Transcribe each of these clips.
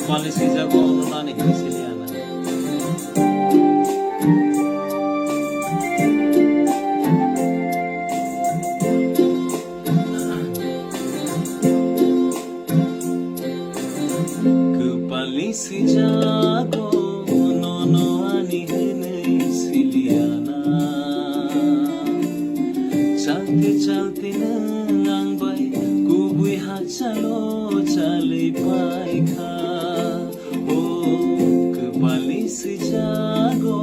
Kualisi jago nunani hilisiliana. Kualisi jago nunani hilisiliana. Chante chante nang bay kubui hat chalo chale pai kha. Si jago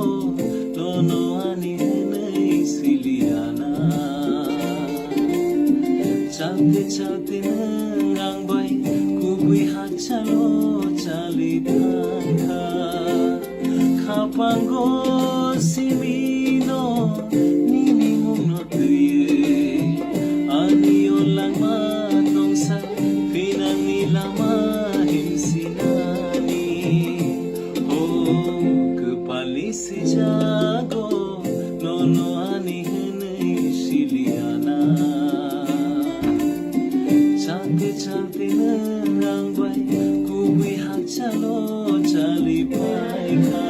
dono ani nei siliana chante chante nang bai kubui ha chalo chali kha khapango simino nini mumno tuye ani olang ma tongsa pinani lama himsinani si jago nono ani nei siliana chante chante nang bai kubui ha chalo chali pai kha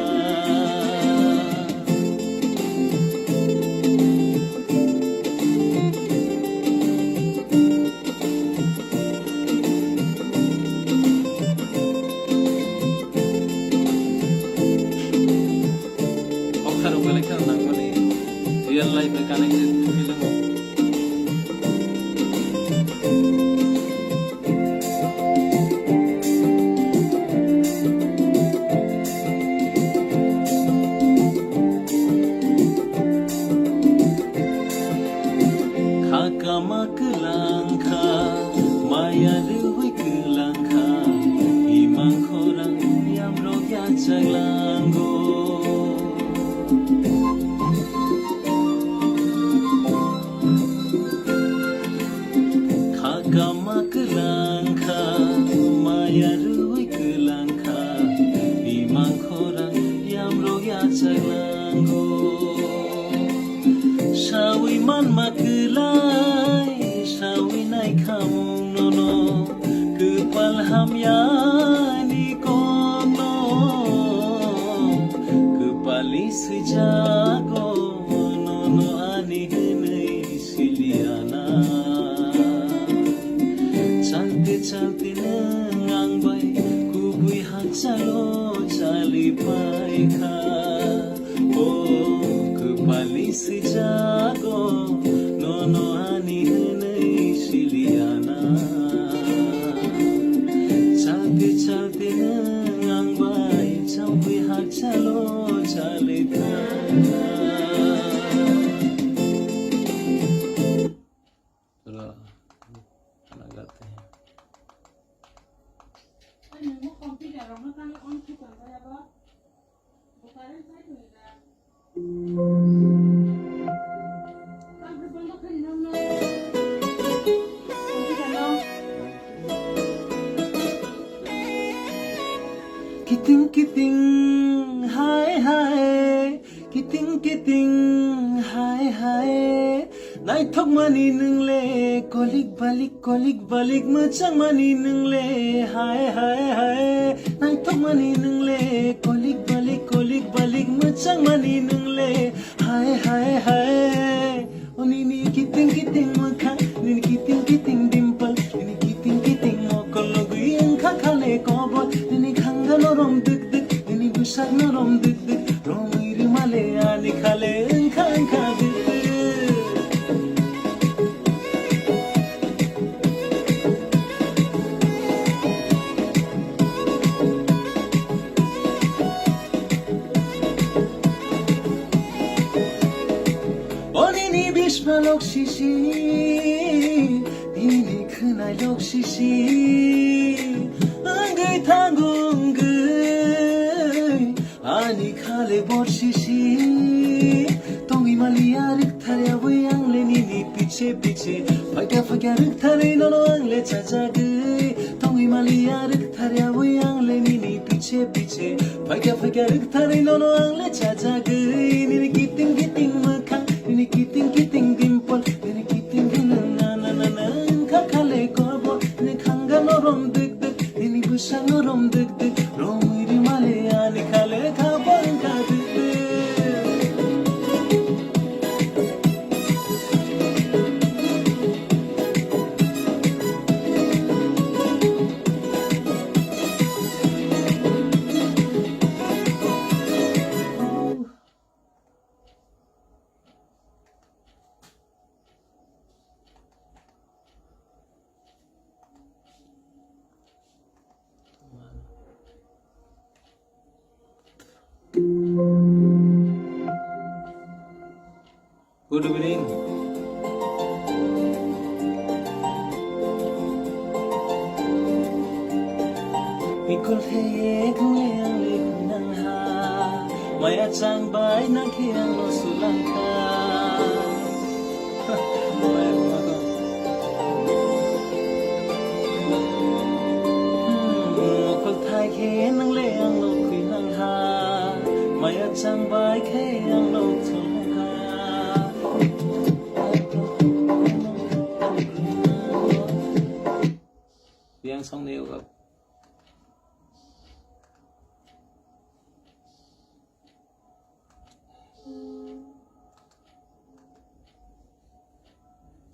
real life connected feeling khaka maklangkha maya ruwi klangkha imang khorang yamro ya chaglango Gamaklanka maya ruwi klangka imang khorang yamro ya chaglango shawi man maklai shawi nai khamung nono kupal hamya ni kono kupali sujago nono ani nei siliana chante nang bai kubui ha chalo chali pai kha o kupali si jago nono ani nei siliana chante nang bai kubui ha chalo chali pai kha Kiting kiting hai hai kiting kiting hai hai nai thok mani nung le kolik balik machang mani nung le hai hai hai nai thok mani nung le kolik balik machang mani nung le hai hai hai oni ni kiting kiting makha ni kiting dimple ni kiting mokologui angkha khale kobot ni khanga norom dik ni busak norom dik romiri male ani khale angkha dik Lok shishi, ini kena lok shishi, anggai tanggung gai, ani khale bor shishi, tongi malia rik thare awang le nini piche, fagya rik thare nono angle chacha gai, tongi malia rik thare awang le nini piche, fagya rik thare nono angle chacha gai, nini kiting makha, nini kiting dimple, nini kiting na kakhale korbo, nini khanga norom dik, nini busa norom dik, Good evening. Mikol heye gule ang likunang ha Maya chang bay nang hiyang no sulang ka Mikol thai khe nang le ang no kui nang ha Maya chang bay khe ang no chung ka Yang song nêu gặp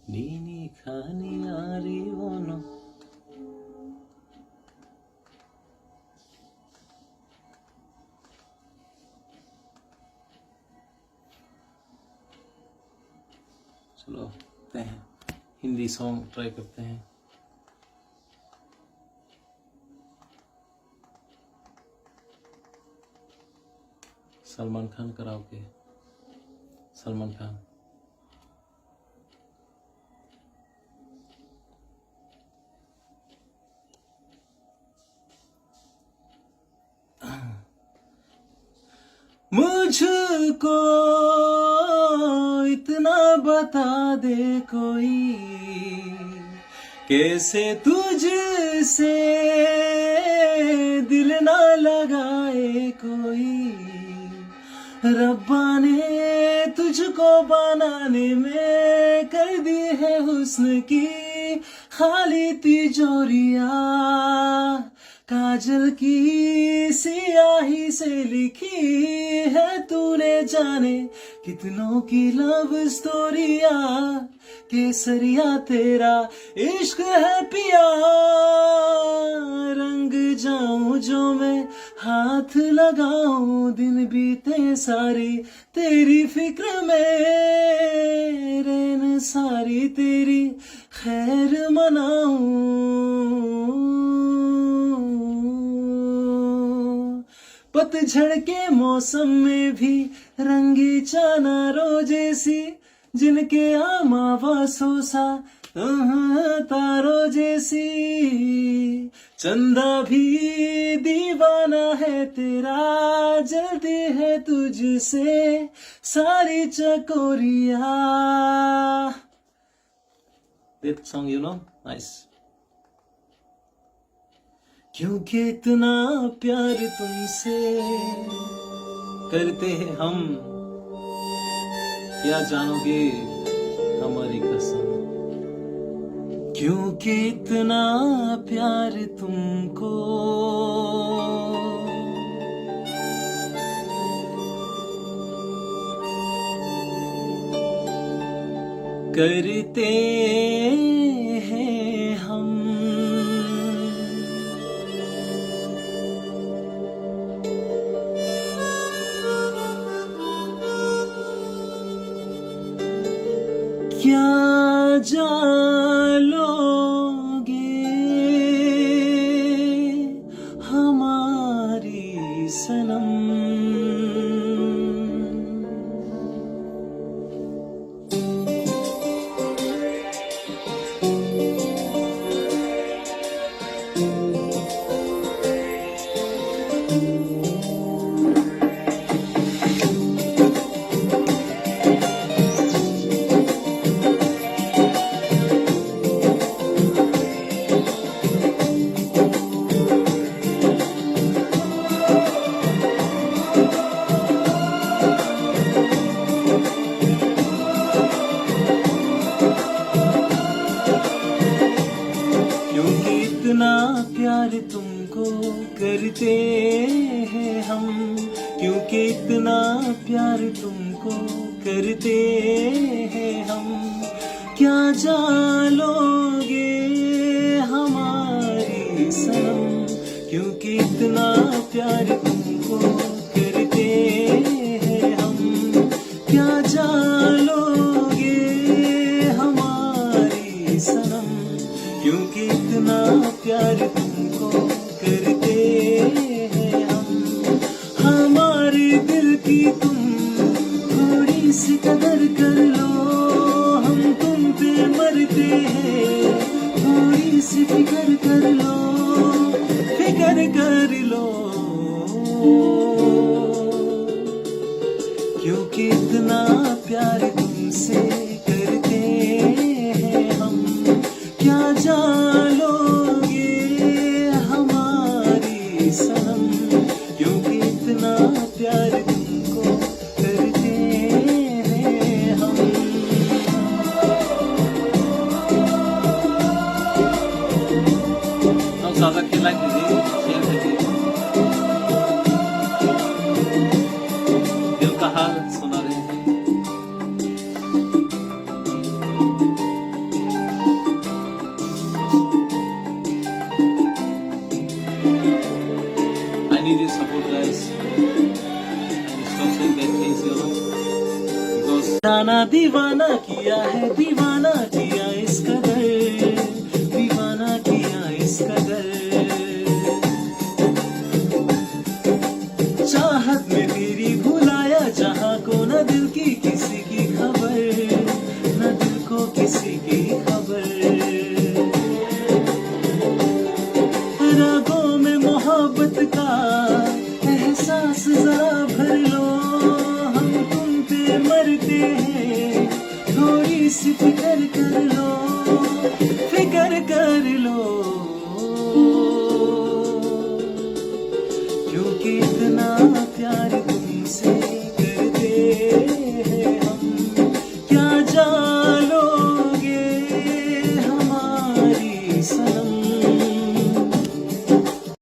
Nini khani ari ono चलो करते हैं Hindi song try करते हैं Salman Khan karaoke Salman Khan मुझको इतना बता दे कोई कैसे तुझसे दिल ना लगाए कोई रब्बा ने तुझको बनाने में कर दी है हुस्न की खाली तिजोरिया काजल की सियाही से लिखी है तूने जाने कितनों की लव स्टोरिया केसरिया तेरा इश्क है पिया रंग जाऊं जो मैं हाथ लगाऊं दिन बीते सारी तेरी फिक्र में रैन सारी तेरी खैर मनाऊं पतझड़ के मौसम में भी रंगी चानारों जैसी जिनके आमावासों सा तारों जैसी चंदा भी दीवाना है तेरा जल्दी है तुझसे सारी चकोरिया That song you know? Nice. क्योंकि इतना प्यार तुमसे करते हैं हम क्या जानोगे हमारी कसम क्योंकि इतना प्यार तुमको करते हैं हम क्या जान लोगे हमारी सनम इतना प्यार तुमको करते हैं हम क्योंकि इतना प्यार तुमको करते हैं हम क्या जालोगे हमारी सनम क्योंकि इतना प्यार तुमको करते हैं हम क्या जालोगे हमारी सनम क्योंकि इतना प्यार तुमको करते हैं हम हमारे दिल की तुम थोड़ी सी कदर कर लो सी फिक्र कर लो, फिक्र कर लो, क्योंकि इतना प्यार तुमसे करते हैं हम, क्या जान लोगे हमारी सनम, क्योंकि इतना प्यार तुमको करते हैं हम। हम ज़्यादा खेला कीजिए, शेयर करिए, दिल का हाल सुना रहे हैं। I need your support, guys. And stop saying bad things, you know. Because दीवाना किया है, दीवाना किया इस कदर, दीवाना किया इस कदर, चाहत में तेरी भुलाया जहां को, न दिल की किसी की खबर, न दिल को किसी की खबर, रागों में मोहब्बत का एहसास जरा भर लो, हम तुम पे मरते हैं, थोड़ी सी फिक्र